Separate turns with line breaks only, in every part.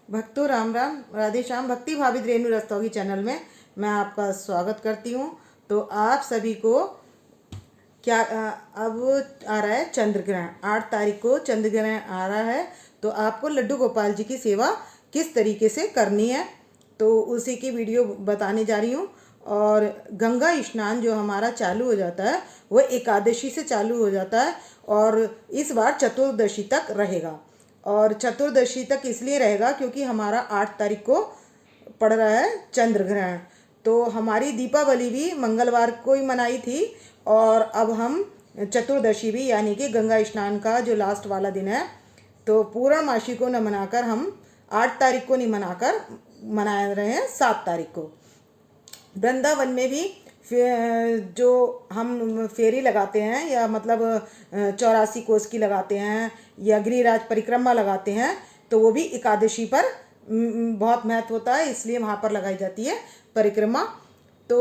भक्तों राम राम, राधे श्याम। भक्ति भावित रेणु रस्तोगी चैनल में मैं आपका स्वागत करती हूँ। तो आप सभी को अब आ रहा है चंद्र ग्रहण। 8 तारीख को चंद्र ग्रहण आ रहा है। तो आपको लड्डू गोपाल जी की सेवा किस तरीके से करनी है तो उसी की वीडियो बताने जा रही हूँ। और गंगा स्नान जो हमारा चालू हो जाता है वो एकादशी से चालू हो जाता है और इस बार चतुर्दशी तक रहेगा। और चतुर्दशी तक इसलिए रहेगा क्योंकि हमारा 8 तारीख को पड़ रहा है चंद्र ग्रहण। तो हमारी दीपावली भी मंगलवार को ही मनाई थी और अब हम चतुर्दशी भी यानी कि गंगा स्नान का जो लास्ट वाला दिन है तो पूर्णमासी को न मनाकर हम 8 तारीख को नहीं मनाकर मना रहे हैं 7 तारीख को। वृंदावन में भी जो हम फेरी लगाते हैं या मतलब 84 कोस की लगाते हैं या गिरिराज परिक्रमा लगाते हैं तो वो भी एकादशी पर बहुत महत्व होता है, इसलिए वहाँ पर लगाई जाती है परिक्रमा। तो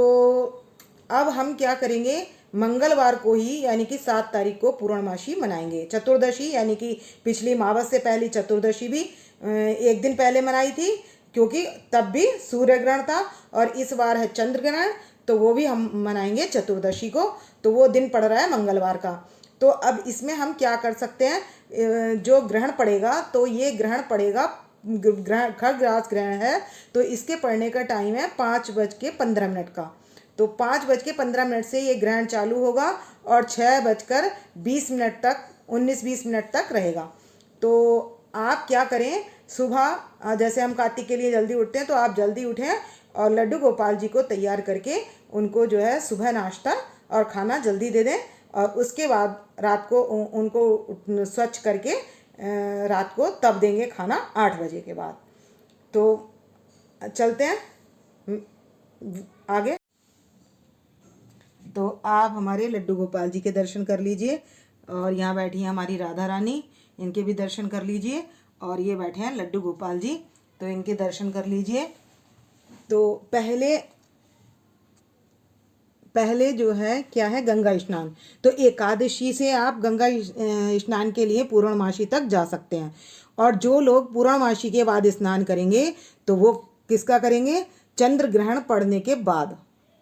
अब हम क्या करेंगे, मंगलवार को ही यानी कि 7 तारीख को पूर्णमासी मनाएंगे। चतुर्दशी यानी कि पिछली अमावस से पहली चतुर्दशी भी एक दिन पहले मनाई थी क्योंकि तब भी सूर्य ग्रहण था और इस बार है चंद्र ग्रहण, तो वो भी हम मनाएंगे चतुर्दशी को। तो वो दिन पड़ रहा है मंगलवार का। तो अब इसमें हम क्या कर सकते हैं, जो ग्रहण पड़ेगा तो ये ग्रहण पड़ेगा, ग्रहण खगरास ग्रहण है तो इसके पड़ने का टाइम है 5:15 का। तो 5:15 से ये ग्रहण चालू होगा और 6:20 तक 19-20 मिनट तक रहेगा। तो आप क्या करें, सुबह जैसे हम कार्तिक के लिए जल्दी उठते हैं तो आप जल्दी उठें और लड्डू गोपाल जी को तैयार करके उनको जो है सुबह नाश्ता और खाना जल्दी दे दें और उसके बाद रात को उनको स्वच्छ करके रात को तब देंगे खाना 8 बजे के बाद। तो चलते हैं आगे। तो आप हमारे लड्डू गोपाल जी के दर्शन कर लीजिए और यहाँ बैठी हैं हमारी राधा रानी, इनके भी दर्शन कर लीजिए। और ये बैठे हैं लड्डू गोपाल जी, तो इनके दर्शन कर लीजिए। तो पहले जो है क्या है, गंगा स्नान। तो एकादशी से आप गंगा स्नान के लिए पूर्णमासी तक जा सकते हैं। और जो लोग पूर्णमासी के बाद स्नान करेंगे तो वो किसका करेंगे, चंद्र ग्रहण पड़ने के बाद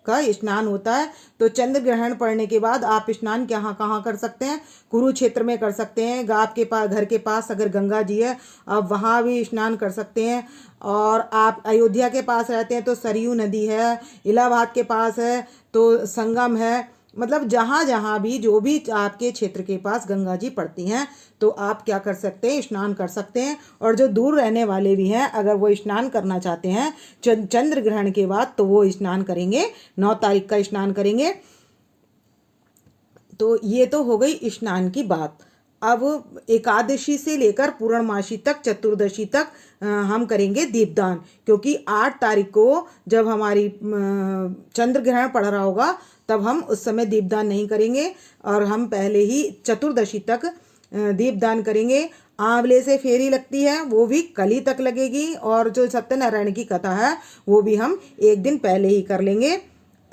का स्नान होता है। तो चंद्र ग्रहण पड़ने के बाद आप स्नान कहाँ कहाँ कर सकते हैं, कुरुक्षेत्र में कर सकते हैं। आपके पास घर के पास अगर गंगा जी है आप वहाँ भी स्नान कर सकते हैं। और आप अयोध्या के पास रहते हैं तो सरयू नदी है, इलाहाबाद के पास है तो संगम है। मतलब जहाँ जहाँ भी जो भी आपके क्षेत्र के पास गंगा जी पड़ती हैं तो आप क्या कर सकते हैं, स्नान कर सकते हैं। और जो दूर रहने वाले भी हैं अगर वो स्नान करना चाहते हैं चंद्र ग्रहण के बाद तो वो स्नान करेंगे, 9 तारीख का स्नान करेंगे। तो ये तो हो गई स्नान की बात। अब एकादशी से लेकर पूर्णमासी तक चतुर्दशी तक हम करेंगे दीपदान, क्योंकि 8 तारीख को जब हमारी चंद्र ग्रहण पड़ रहा होगा तब हम उस समय दीपदान नहीं करेंगे और हम पहले ही चतुर्दशी तक दीपदान करेंगे। आंवले से फेरी लगती है वो भी कल ही तक लगेगी और जो सत्यनारायण की कथा है वो भी हम एक दिन पहले ही कर लेंगे।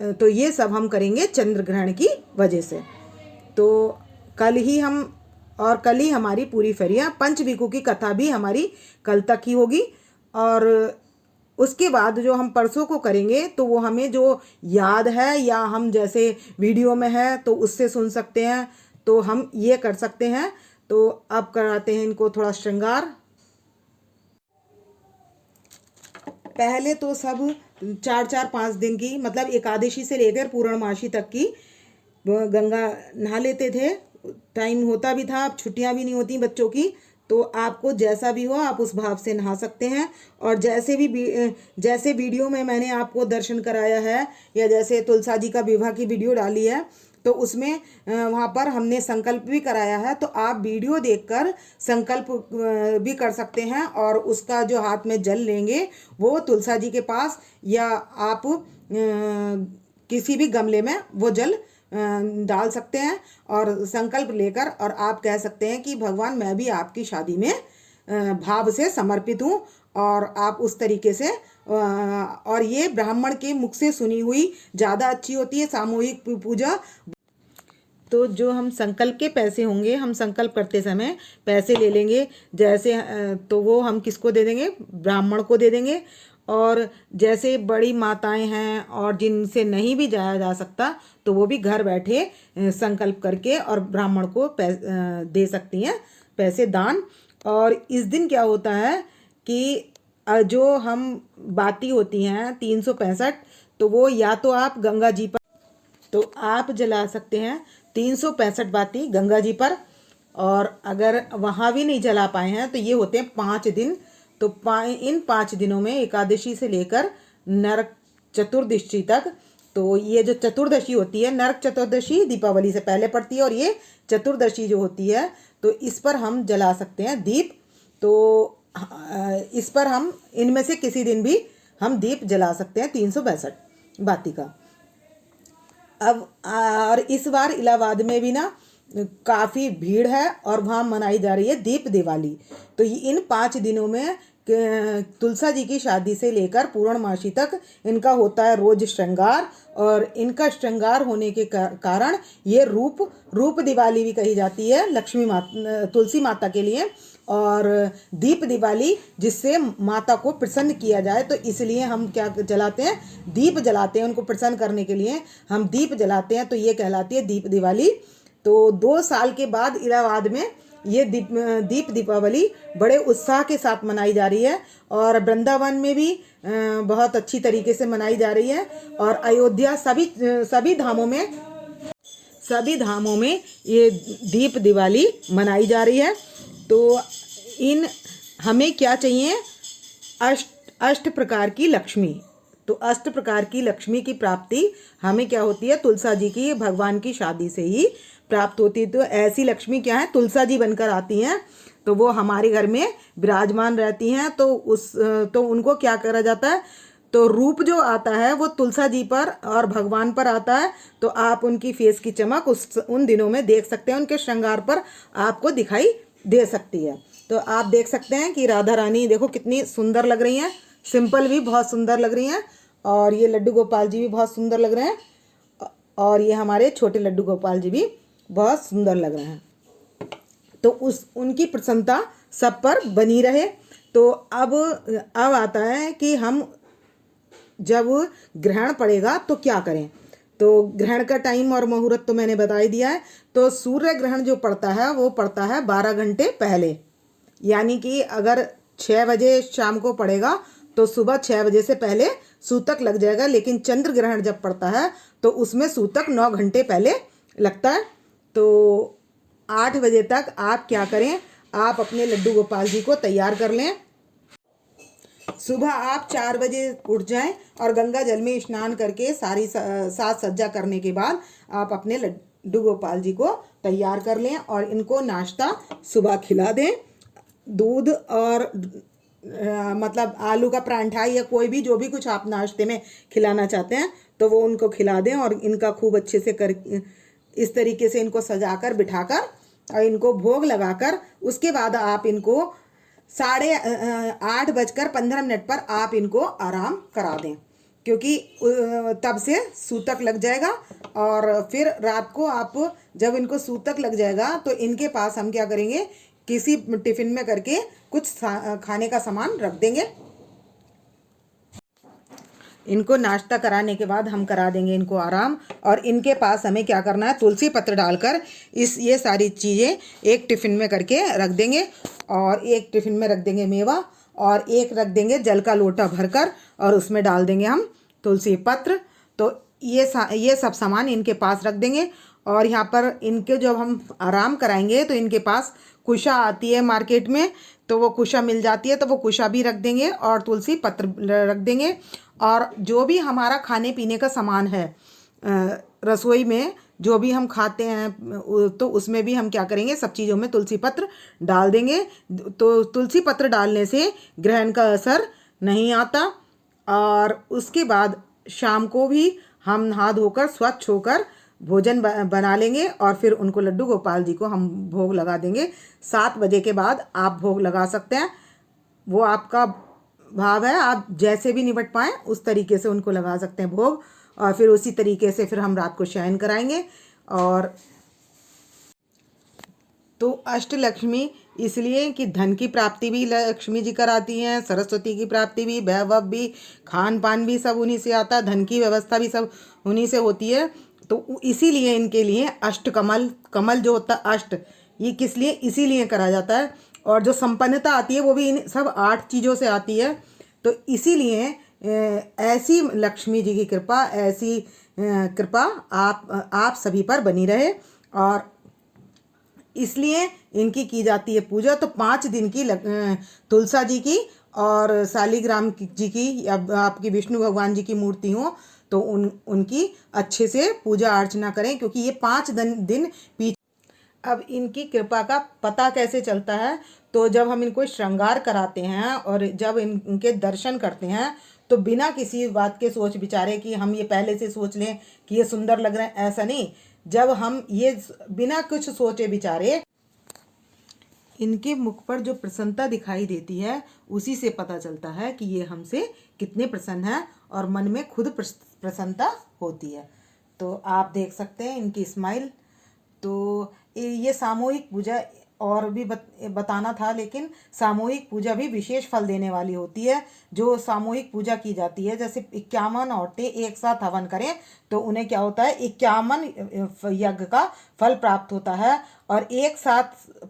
तो ये सब हम करेंगे चंद्र ग्रहण की वजह से। तो कल ही हमारी पूरी फेरियाँ, पंचभिकु की कथा भी हमारी कल तक ही होगी। और उसके बाद जो हम परसों को करेंगे तो वो हमें जो याद है या हम जैसे वीडियो में है तो उससे सुन सकते हैं, तो हम ये कर सकते हैं। तो अब कराते हैं इनको थोड़ा श्रृंगार। पहले तो सब 4-4-5 दिन की मतलब एकादशी से लेकर पूर्णमासी तक की गंगा नहा लेते थे। टाइम होता भी था, अब छुट्टियां भी नहीं होती बच्चों की, तो आपको जैसा भी हो आप उस भाव से नहा सकते हैं। और जैसे वीडियो में मैंने आपको दर्शन कराया है या जैसे तुलसा जी का विवाह की वीडियो डाली है तो उसमें वहाँ पर हमने संकल्प भी कराया है। तो आप वीडियो देखकर संकल्प भी कर सकते हैं और उसका जो हाथ में जल लेंगे वो तुलसा जी के पास या आप किसी भी गमले में वो जल डाल सकते हैं और संकल्प लेकर और आप कह सकते हैं कि भगवान मैं भी आपकी शादी में भाव से समर्पित हूँ। और आप उस तरीके से और ये ब्राह्मण के मुख से सुनी हुई ज़्यादा अच्छी होती है सामूहिक पूजा। तो जो हम संकल्प के पैसे होंगे, हम संकल्प करते समय पैसे ले लेंगे, जैसे तो वो हम किसको दे देंगे? ब्राह्मण को दे देंगे। और जैसे बड़ी माताएं हैं और जिनसे नहीं भी जाया जा सकता, तो वो भी घर बैठे संकल्प करके और ब्राह्मण को दे सकती हैं पैसे दान। और इस दिन क्या होता है कि जो हम बाती होती हैं 365, तो वो या तो आप गंगा जी पर, तो आप जला सकते हैं 365 बाती गंगा जी पर। और अगर वहाँ भी नहीं जला पाए हैं तो ये होते हैं 5 दिन। तो इन 5 दिनों में एकादशी से लेकर नरक चतुर्दशी तक, तो ये जो चतुर्दशी होती है, नरक चतुर्दशी दीपावली से पहले पड़ती है, और ये चतुर्दशी जो होती है तो इस पर हम जला सकते हैं दीप। तो इस पर हम इनमें से किसी दिन भी हम दीप जला सकते हैं 362 बाती का। अब और इस बार इलाहाबाद में भी ना काफ़ी भीड़ है और वहाँ मनाई जा रही है दीप दिवाली। तो इन 5 दिनों में तुलसा जी की शादी से लेकर पूर्णमासी तक इनका होता है रोज श्रृंगार। और इनका श्रृंगार होने के कारण ये रूप दिवाली भी कही जाती है लक्ष्मी माता, तुलसी माता के लिए। और दीप दिवाली जिससे माता को प्रसन्न किया जाए, तो इसलिए हम क्या जलाते हैं? दीप जलाते हैं। उनको प्रसन्न करने के लिए हम दीप जलाते हैं, तो ये कहलाती है दीप दिवाली। तो 2 साल के बाद इलाहाबाद में ये दीप दीपावली बड़े उत्साह के साथ मनाई जा रही है। और वृंदावन में भी बहुत अच्छी तरीके से मनाई जा रही है। और अयोध्या, सभी धामों में ये दीप दिवाली मनाई जा रही है। तो हमें क्या चाहिए? अष्ट प्रकार की लक्ष्मी। तो अष्ट प्रकार की लक्ष्मी की प्राप्ति हमें क्या होती है? तुलसा जी की, भगवान की शादी से ही प्राप्त होती है। तो ऐसी लक्ष्मी क्या है? तुलसा जी बनकर आती हैं। तो वो हमारे घर में विराजमान रहती हैं। तो उनको क्या करा जाता है? तो रूप जो आता है वो तुलसा जी पर और भगवान पर आता है। तो आप उनकी फेस की चमक उन दिनों में देख सकते हैं, उनके श्रृंगार पर आपको दिखाई दे सकती है। तो आप देख सकते हैं कि राधा रानी देखो कितनी सुंदर लग रही हैं, सिंपल भी बहुत सुंदर लग रही हैं, और ये लड्डू गोपाल जी भी बहुत सुंदर लग रहे हैं, और ये हमारे छोटे लड्डू गोपाल जी भी बहुत सुंदर लग रहे हैं। तो उनकी प्रसन्नता सब पर बनी रहे। तो अब आता है कि हम जब ग्रहण पड़ेगा तो क्या करें? तो ग्रहण का टाइम और मुहूर्त तो मैंने बता ही दिया है। तो सूर्य ग्रहण जो पड़ता है वो पड़ता है 12 घंटे पहले, यानी कि अगर 6 बजे शाम को पड़ेगा तो सुबह 6 बजे से पहले सूतक लग जाएगा। लेकिन चंद्र ग्रहण जब पड़ता है तो उसमें सूतक 9 घंटे पहले लगता है। तो 8 बजे तक आप क्या करें? आप अपने लड्डू गोपाल जी को तैयार कर लें। सुबह आप 4 बजे उठ जाएं और गंगा जल में स्नान करके सारी साज सज्जा करने के बाद आप अपने लड्डू गोपाल जी को तैयार कर लें और इनको नाश्ता सुबह खिला दें। दूध और मतलब आलू का परांठा या कोई भी जो भी कुछ आप नाश्ते में खिलाना चाहते हैं तो वो उनको खिला दें। और इनका खूब अच्छे से इस तरीके से इनको सजाकर बिठाकर और इनको भोग लगाकर उसके बाद आप इनको 8:15 पर आप इनको आराम करा दें, क्योंकि तब से सूतक लग जाएगा। और फिर रात को आप जब इनको सूतक लग जाएगा तो इनके पास हम क्या करेंगे? किसी टिफिन में करके कुछ खाने का सामान रख देंगे। इनको नाश्ता कराने के बाद हम करा देंगे इनको आराम। और इनके पास हमें क्या करना है? तुलसी पत्र डालकर ये सारी चीज़ें एक टिफ़िन में करके रख देंगे। और एक टिफ़िन में रख देंगे मेवा, और एक रख देंगे जल का लोटा भरकर, और उसमें डाल देंगे हम तुलसी पत्र। तो ये सब सामान इनके पास रख देंगे। और यहाँ पर इनके जब हम आराम कराएंगे तो इनके पास कुशा आती है मार्केट में, तो वो कुशा मिल जाती है, तो वो कुशा भी रख देंगे और तुलसी पत्र रख देंगे। और जो भी हमारा खाने पीने का सामान है रसोई में जो भी हम खाते हैं तो उसमें भी हम क्या करेंगे? सब चीज़ों में तुलसी पत्र डाल देंगे। तो तुलसी पत्र डालने से ग्रहण का असर नहीं आता। और उसके बाद शाम को भी हम नहा धोकर स्वच्छ होकर भोजन बना लेंगे और फिर उनको लड्डू गोपाल जी को हम भोग लगा देंगे। 7 बजे के बाद आप भोग लगा सकते हैं, वो आपका भाव है, आप जैसे भी निपट पाएँ उस तरीके से उनको लगा सकते हैं भोग। और फिर उसी तरीके से फिर हम रात को शयन कराएंगे। और तो अष्टलक्ष्मी इसलिए कि धन की प्राप्ति भी लक्ष्मी जी कराती हैं, सरस्वती की प्राप्ति भी, वैभव भी, खान पान भी सब उन्हीं से आता है, धन की व्यवस्था भी सब उन्हीं से होती है। तो इसीलिए इनके लिए अष्टकमल, कमल जो होता है अष्ट, ये किस लिए इसीलिए करा जाता है। और जो संपन्नता आती है वो भी इन सब 8 चीज़ों से आती है। तो इसीलिए ऐसी लक्ष्मी जी की कृपा, ऐसी कृपा आप सभी पर बनी रहे। और इसलिए इनकी की जाती है पूजा। तो 5 दिन की तुलसा जी की और शालिग्राम जी की या आपकी विष्णु भगवान जी की मूर्ति हो तो उनकी अच्छे से पूजा अर्चना करें, क्योंकि ये 5 दिन पीछे। अब इनकी कृपा का पता कैसे चलता है? तो जब हम इनको श्रृंगार कराते हैं और जब इनके दर्शन करते हैं तो बिना किसी बात के सोच विचारे कि हम ये पहले से सोच लें कि ये सुंदर लग रहे हैं, ऐसा नहीं। जब हम ये बिना कुछ सोचे विचारे इनके मुख पर जो प्रसन्नता दिखाई देती है उसी से पता चलता है कि ये हमसे कितने प्रसन्न हैं, और मन में खुद प्रसन्नता होती है। तो आप देख सकते हैं इनकी स्माइल। तो ये सामूहिक पूजा और भी बताना था, लेकिन सामूहिक पूजा भी विशेष फल देने वाली होती है। जो सामूहिक पूजा की जाती है, जैसे 51 औरतें एक साथ हवन करें तो उन्हें क्या होता है, 51 यज्ञ का फल प्राप्त होता है। और एक साथ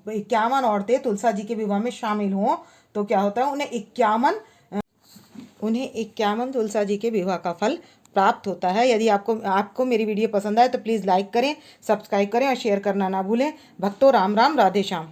51 औरतें तुलसा जी के विवाह में शामिल हों तो क्या होता है, उन्हें 51 तुलसा जी के विवाह का फल प्राप्त होता है। यदि आपको मेरी वीडियो पसंद आए तो प्लीज़ लाइक करें, सब्सक्राइब करें और शेयर करना ना भूलें। भक्तों राम राम, राधे श्याम।